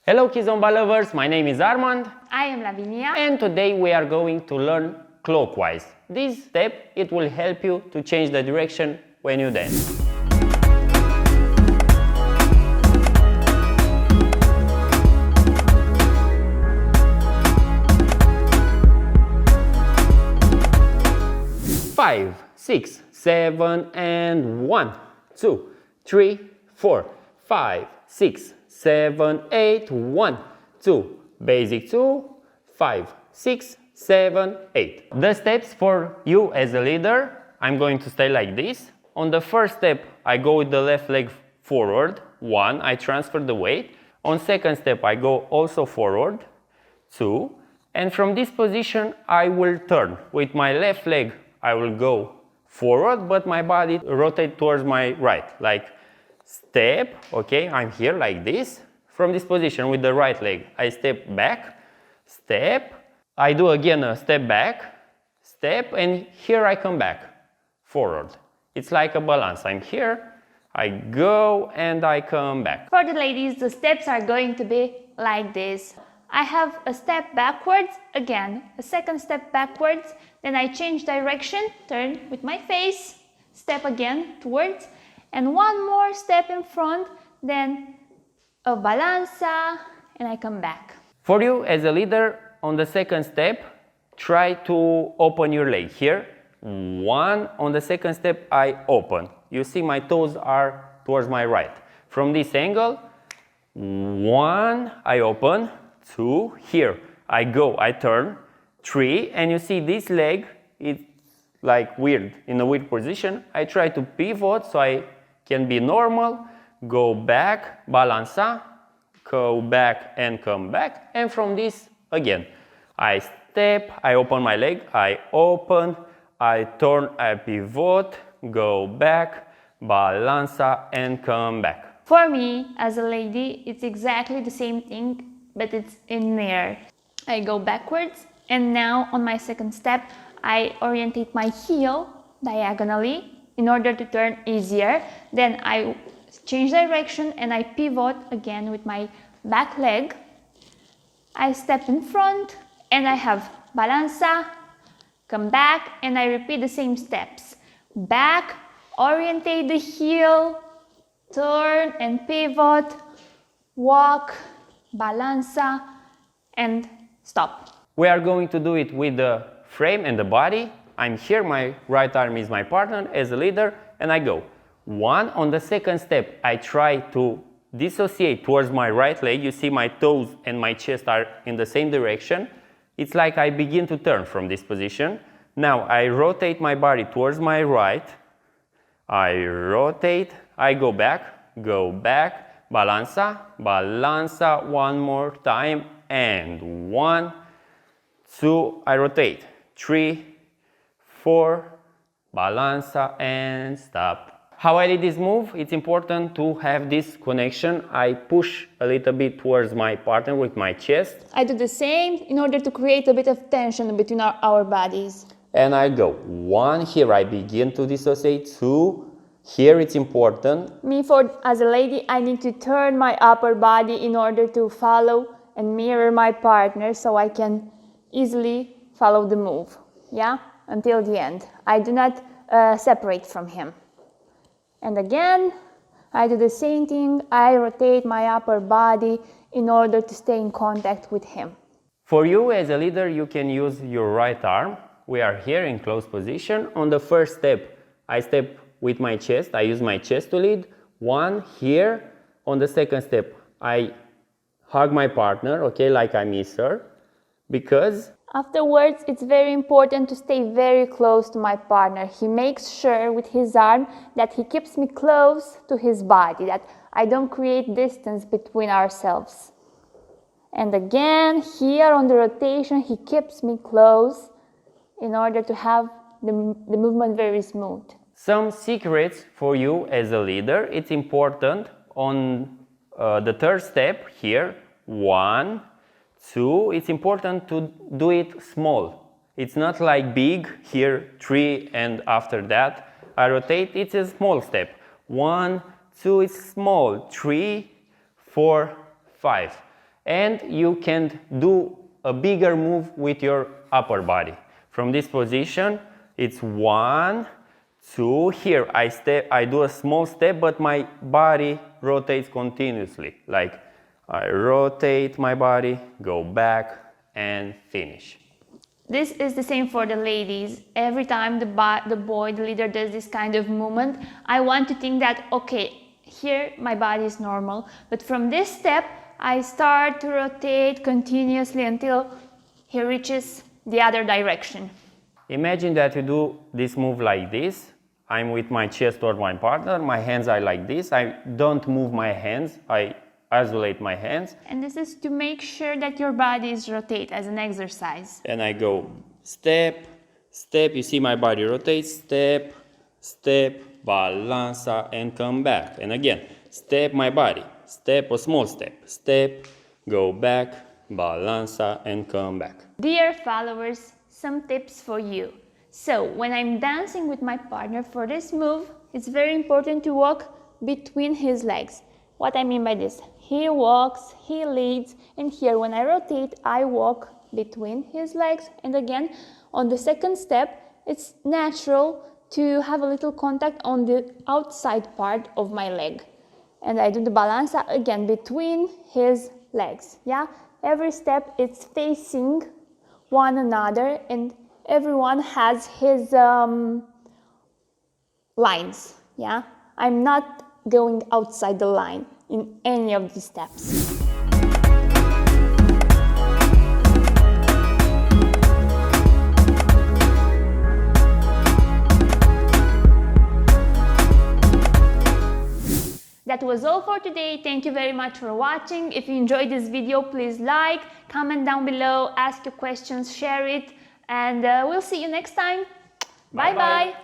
Hello Kizomba lovers, my name is Armand. I am Lavinia. And today we are going to learn clockwise. This step, it will help you to change the direction when you dance. Five, 6, 7, and 1, 2, 3, 4, 5, 6, 7, 8, 1, 2, basic 2, 5, 6, 7, 8. The steps for you as a leader, I'm going to stay like this. On the first step, I go with the left leg forward, 1, I transfer the weight. On second step, I go also forward, 2, and from this position, I will turn. With my left leg, I will go forward, but my body rotate towards my right, like step, okay, I'm here like this. From this position with the right leg, I step back, step, I do again a step back, step, and here I come back, forward. It's like a balance. I'm here, I go, and I come back. For the ladies, the steps are going to be like this. I have a step backwards, again, a second step backwards, then I change direction, turn with my face, step again towards, and one more step in front, then a balanza, and I come back. For you as a leader, on the second step, try to open your leg here. 1, on the second step, I open. You see my toes are towards my right. From this angle, 1, I open. 2, here, I go, I turn, 3, and you see this leg, it's like weird, in a weird position. I try to pivot so I can be normal, go back, balanza, go back and come back, and from this, again, I step, I open my leg, I open, I turn, I pivot, go back, balanza, and come back. For me, as a lady, it's exactly the same thing, but it's in air. I go backwards, and now on my second step, I orientate my heel diagonally in order to turn easier. Then I change direction and I pivot again with my back leg. I step in front and I have balanza, come back, and I repeat the same steps. Back, orientate the heel, turn and pivot, walk, balanza, and stop. We are going to do it with the frame and the body. I'm here, my right arm is my partner as a leader, and I go. 1, on the second step, I try to dissociate towards my right leg. You see my toes and my chest are in the same direction. It's like I begin to turn from this position. Now I rotate my body towards my right. I rotate, I go back, balanza, balanza, one more time, and 1, 2, I rotate, 3, 4, balanza, and stop. How I did this move, it's important to have this connection. I push a little bit towards my partner with my chest. I do the same in order to create a bit of tension between our bodies. And I go. 1, here I begin to dissociate. 2, here it's important. Me, as a lady, I need to turn my upper body in order to follow and mirror my partner so I can easily follow the move, yeah, until the end. I do not separate from him. And again, I do the same thing. I rotate my upper body in order to stay in contact with him. For you as a leader, you can use your right arm. We are here in close position. On the first step, I step with my chest. I use my chest to lead. 1 here. On the second step, I hug my partner, okay, like I miss her, because afterwards, it's very important to stay very close to my partner. He makes sure with his arm that he keeps me close to his body, that I don't create distance between ourselves. And again, here on the rotation, he keeps me close in order to have the movement very smooth. Some secrets for you as a leader. It's important on the third step here, 1, 2, it's important to do it small. It's not like big, here 3, and after that I rotate. It's a small step. 1, 2, it's small, 3, 4, 5. And you can do a bigger move with your upper body. From this position, it's 1, 2, here I do a small step, but my body rotates continuously. Like I rotate my body, go back and finish. This is the same for the ladies. Every time the boy, the leader, does this kind of movement, I want to think that, okay, here my body is normal, but from this step, I start to rotate continuously until he reaches the other direction. Imagine that you do this move like this. I'm with my chest toward my partner, my hands are like this. I don't move my hands, I isolate my hands. And this is to make sure that your body is rotate as an exercise. And I go step, step, you see my body rotates, step, step, balança, and come back. And again, step my body, step, a small step, go back, balança, and come back. Dear followers, some tips for you. So, when I'm dancing with my partner for this move, it's very important to walk between his legs. What I mean by this, he walks, he leads, and here when I rotate, I walk between his legs. And again, on the second step, it's natural to have a little contact on the outside part of my leg. And I do the balança again between his legs, yeah? Every step it's facing one another and everyone has his lines, yeah? I'm not going outside the line in any of these steps. That was all for today. Thank you very much for watching. If you enjoyed this video, please like, comment down below, ask your questions, share it, and we'll see you next time. Bye bye.